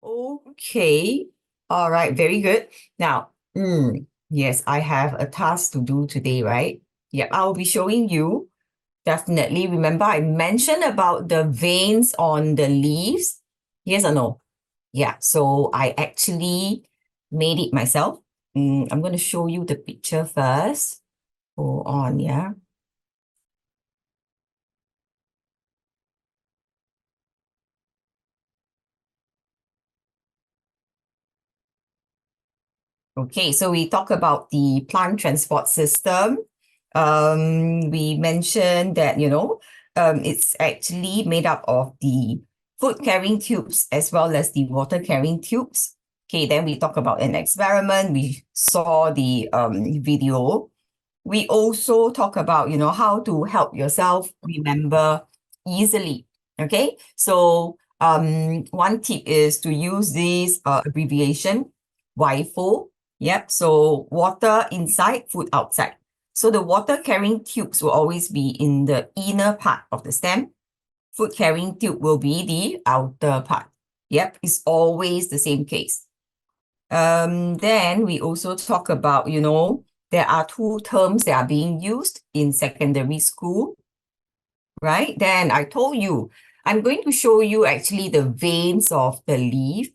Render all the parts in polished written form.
Okay. All right. Very good. Now, yes, I have a task to do today, right? Yep, I'll be showing you. Definitely. Remember, I mentioned about the veins on the leaves. Yes or no? Yeah. So I actually made it myself. I'm going to show you the picture first. Hold on, yeah. Okay, so we talk about the plant transport system. We mentioned that, it's actually made up of the food carrying tubes as well as the water carrying tubes. Okay, then we talk about an experiment. We saw the video. We also talk about, how to help yourself remember easily. Okay, so one tip is to use this abbreviation, WIFO. Yep, so water inside, food outside. So the water carrying tubes will always be in the inner part of the stem. Food carrying tube will be the outer part. Yep, it's always the same case. Then we also talk about, there are two terms that are being used in secondary school, right? Then I told you, I'm going to show you actually the veins of the leaf.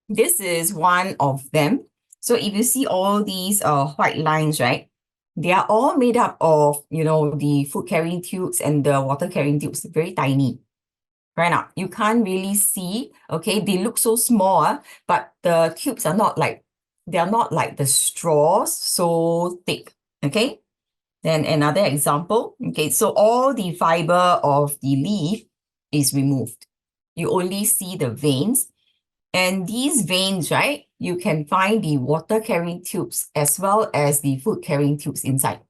This is one of them. So if you see all these white lines, right? They are all made up of, the food carrying tubes and the water carrying tubes, very tiny. Right now, you can't really see, okay? They look so small, but the tubes are not like, they are not like the straws so thick, okay? Then another example, okay? So all the fiber of the leaf is removed. You only see the veins. And these veins, right? You can find the water carrying tubes as well as the food carrying tubes inside.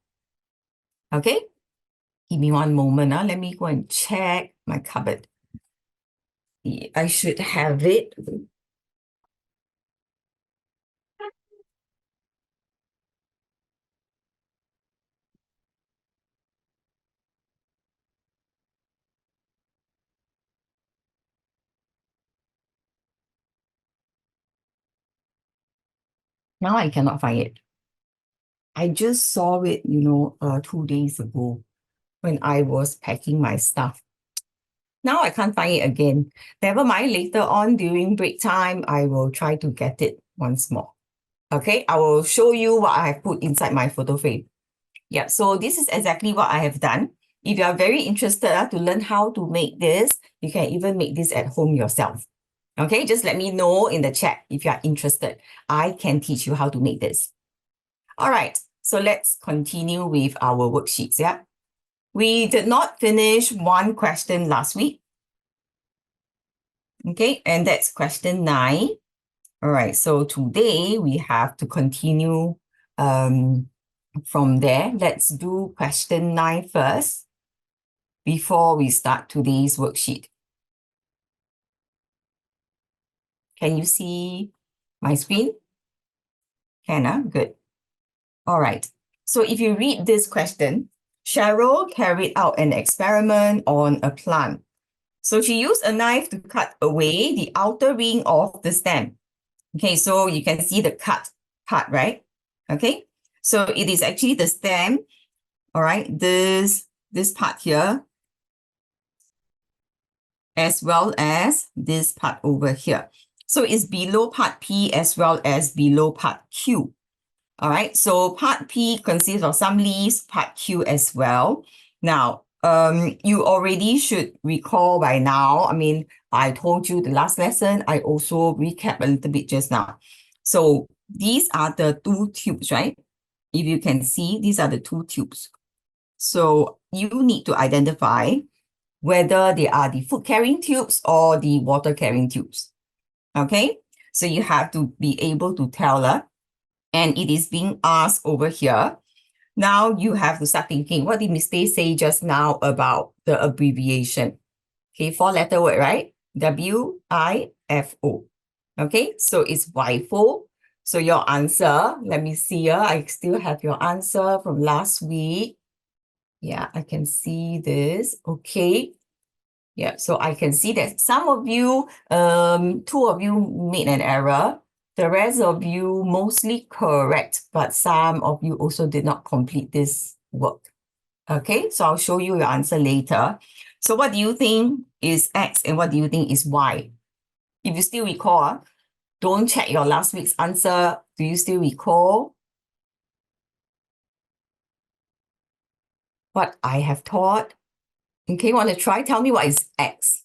Okay? Give me one moment. Let me go and check my cupboard. I should have it. Now I cannot find it. I just saw it, 2 days ago when I was packing my stuff. Now I can't find it again. Never mind, later on during break time, I will try to get it once more. Okay, I will show you what I have put inside my photo frame. Yeah, so this is exactly what I have done. If you are very interested to learn how to make this, you can even make this at home yourself. Okay, just let me know in the chat if you are interested. I can teach you how to make this. All right, so let's continue with our worksheets, yeah? We did not finish one question last week. Okay, and that's question 9. All right, so today we have to continue from there. Let's do question 9 first before we start today's worksheet. Can you see my screen? Can, good. All right, so if you read this question, Cheryl carried out an experiment on a plant. So she used a knife to cut away the outer ring of the stem. Okay, so you can see the cut part, right? Okay, so it is actually the stem, all right, this part here, as well as this part over here. So it's below part P as well as below part Q. All right, so part P consists of some leaves, part Q as well. Now, you already should recall by now. I mean, I told you the last lesson. I also recap a little bit just now. So these are the two tubes, right? If you can see, these are the two tubes. So you need to identify whether they are the food carrying tubes or the water carrying tubes. Okay, so you have to be able to tell and it is being asked over here. Now you have to start thinking, what did Miss Tay say just now about the abbreviation? Okay, 4-letter word, right? WIFO. Okay, so it's WIFO. So your answer, let me see here. I still have your answer from last week. Yeah, I can see this. Okay. Yeah, so I can see that some of you, two of you made an error. The rest of you mostly correct, but some of you also did not complete this work. Okay, so I'll show you your answer later. So what do you think is X and what do you think is Y? If you still recall, don't check your last week's answer. Do you still recall what I have taught? Okay, want to try? Tell me what is X.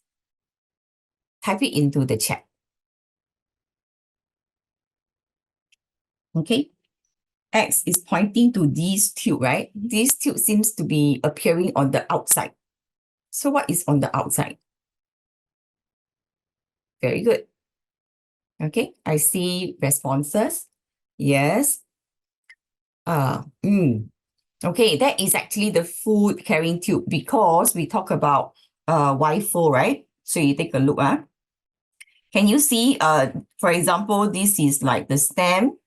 Type it into the chat. Okay, X is pointing to this tube, right? This tube seems to be appearing on the outside. So what is on the outside? Very good. Okay, I see responses. Yes. Okay, that is actually the food carrying tube because we talk about YFO, right? So you take a look. Can you see, for example, this is like the stem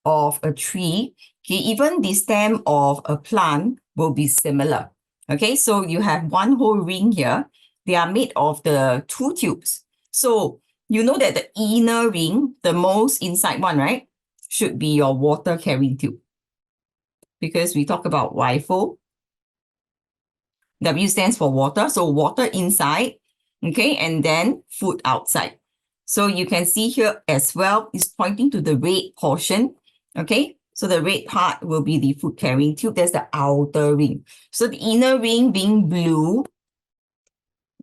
of a tree. Okay, even the stem of a plant will be similar. Okay, so you have one whole ring here. They are made of the two tubes. So you know that the inner ring, the most inside one, right, should be your water carrying tube. Because we talk about YFO. W stands for water. So water inside, okay, and then food outside. So you can see here as well, is pointing to the red portion, okay? So the red part will be the food carrying tube. That's the outer ring. So the inner ring being blue,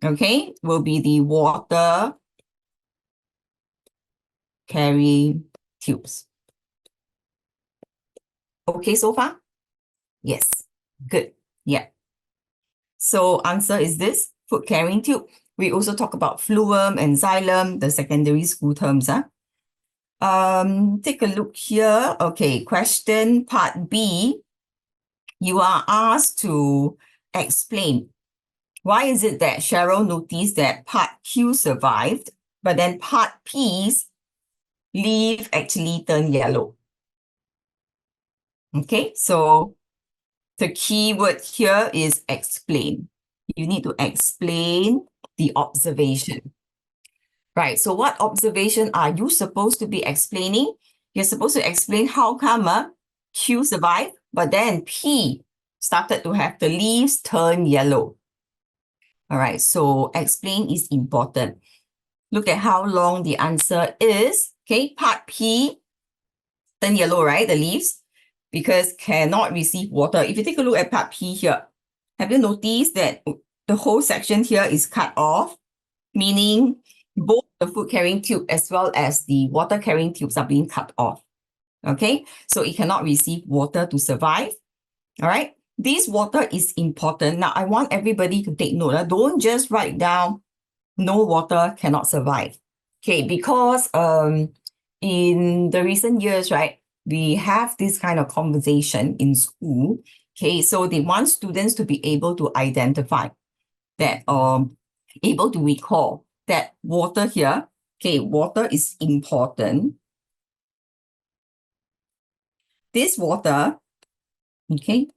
okay, will be the water carrying tubes. Okay so far? Yes, good, yeah. So answer is this, food carrying tube. We also talk about phloem and xylem, the secondary school terms. Take a look here. Okay, question part B. You are asked to explain why is it that Cheryl noticed that part Q survived, but then part P's leaf actually turned yellow. Okay, so the key word here is explain. You need to explain the observation. Right, so what observation are you supposed to be explaining? You're supposed to explain how come Q survived, but then P started to have the leaves turn yellow. All right, so explain is important. Look at how long the answer is. Okay, part P, turn yellow, right, the leaves, because cannot receive water. If you take a look at part P here, have you noticed that the whole section here is cut off, meaning both the food carrying tube as well as the water carrying tubes are being cut off. Okay, so it cannot receive water to survive. All right, this water is important. Now, I want everybody to take note. Don't just write down no water cannot survive. Okay, because in the recent years, right, we have this kind of conversation in school. Okay, so they want students to be able to identify that, able to recall that water here, okay, water is important. This water, okay,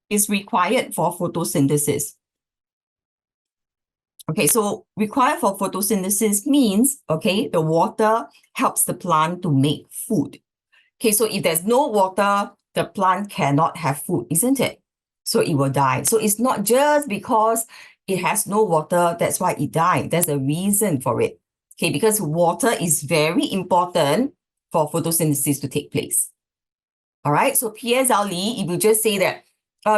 is required for photosynthesis. Okay, so required for photosynthesis means, okay, the water helps the plant to make food. Okay, so if there's no water, the plant cannot have food, isn't it? So it will die. So it's not just because it has no water, that's why it died. There's a reason for it. Okay, because water is very important for photosynthesis to take place. All right, so PSLE, if you just say that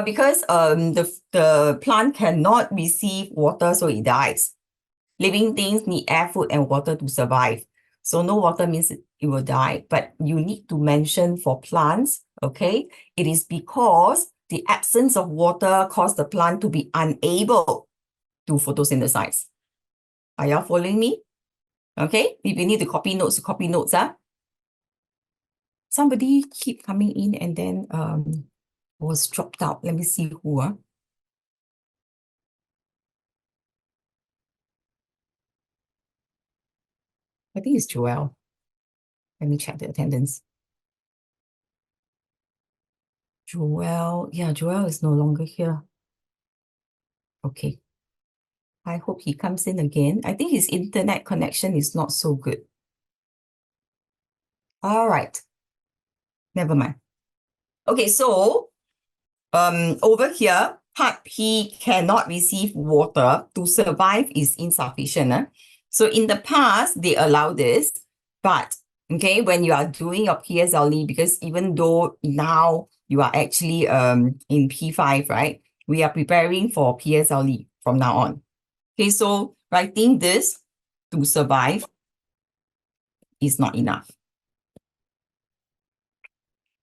because the plant cannot receive water, so it dies. Living things need air, food, and water to survive. So no water means it will die. But you need to mention for plants, okay, it is because the absence of water caused the plant to be unable to photosynthesize. Are y'all following me? Okay, if you need to copy notes, copy notes. Somebody keep coming in and then was dropped out. Let me see who. I think it's Joelle. Let me check the attendance. Joel, yeah, Joel is no longer here. Okay. I hope he comes in again. I think his internet connection is not so good. All right. Never mind. Okay, so over here, part P cannot receive water to survive is insufficient. So in the past, they allow this, but okay, when you are doing your PSLE, because even though now you are actually in P5, right? We are preparing for PSLE from now on. Okay, so writing this to survive is not enough.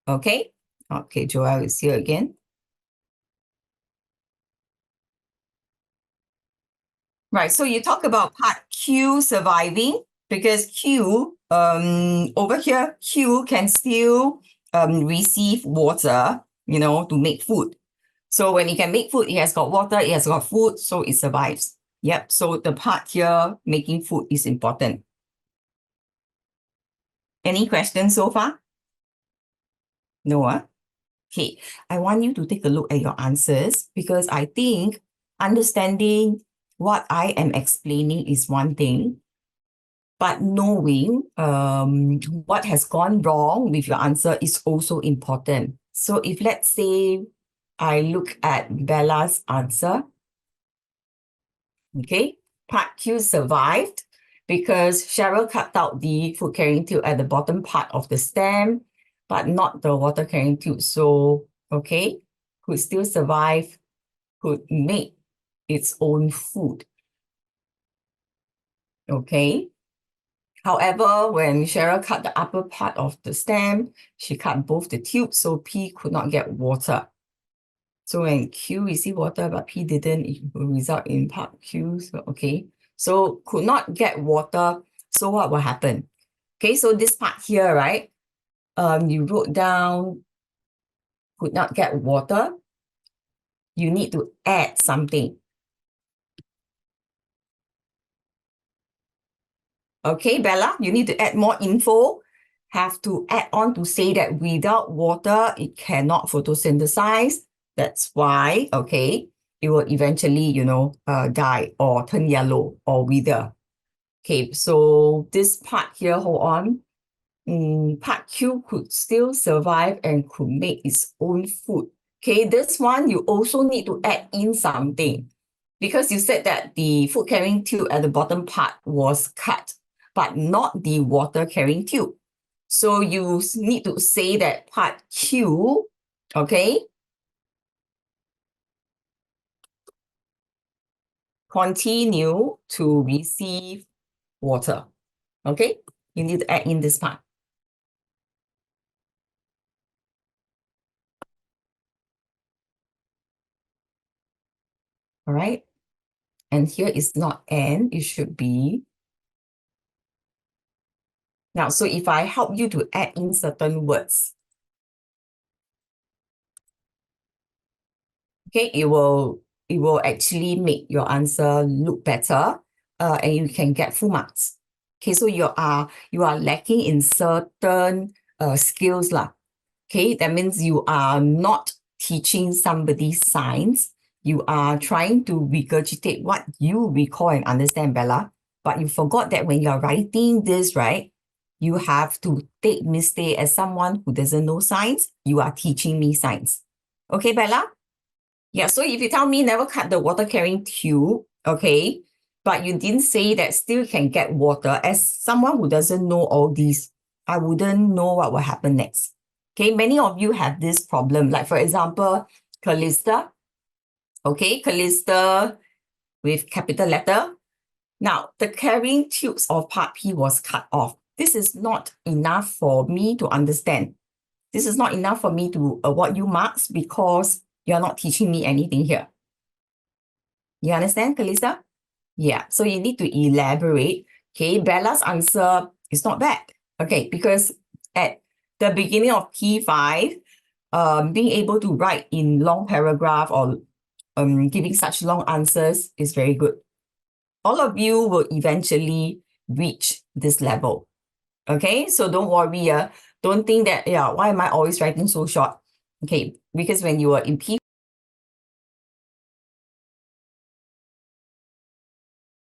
Okay? Okay, Joel is here again. Right, so you talk about part Q surviving because Q, over here, Q can still receive water, to make food. So when it can make food, it has got water, it has got food, so it survives. Yep, so the part here, making food is important. Any questions so far? No, Okay, I want you to take a look at your answers because I think understanding what I am explaining is one thing, but knowing what has gone wrong with your answer is also important. So if let's say I look at Bella's answer, okay, part Q survived because Cheryl cut out the food carrying tube at the bottom part of the stem, but not the water carrying tube. So, okay, could still survive, could make its own food. Okay. However, when Cheryl cut the upper part of the stem, she cut both the tubes, so P could not get water. So when Q received water, but P didn't, it will result in part Q. So, okay. So could not get water. So what will happen? Okay, so this part here, right? You wrote down could not get water. You need to add something. Okay, Bella, you need to add more info. Have to add on to say that without water, it cannot photosynthesize. That's why, okay, it will eventually, die or turn yellow or wither. Okay, so this part here, hold on. Part Q could still survive and could make its own food. Okay, this one, you also need to add in something because you said that the food carrying tube at the bottom part was cut, but not the water carrying tube. So you need to say that part Q, okay, continue to receive water. Okay, you need to add in this part. All right. And here is not and, it should be. Now, so if I help you to add in certain words, okay, it will actually make your answer look better, and you can get full marks. Okay, so you are lacking in certain skills lah. Okay, that means you are not teaching somebody science. You are trying to regurgitate what you recall and understand, Bella. But you forgot that when you're writing this, right, you have to take mistake as someone who doesn't know science. You are teaching me science. Okay, Bella? Yeah, so if you tell me never cut the water carrying tube, okay, but you didn't say that still can get water, as someone who doesn't know all these, I wouldn't know what will happen next. Okay, many of you have this problem. Like for example, Callista. Okay, Callista with capital letter. Now, the carrying tubes of part P was cut off. This is not enough for me to understand. This is not enough for me to award you marks because you're not teaching me anything here. You understand, Kalisa? Yeah, so you need to elaborate. Okay, Bella's answer is not bad. Okay, because at the beginning of P5, being able to write in long paragraph or giving such long answers is very good. All of you will eventually reach this level. Okay, so don't worry. Don't think that, yeah, why am I always writing so short? Okay, because when you are in P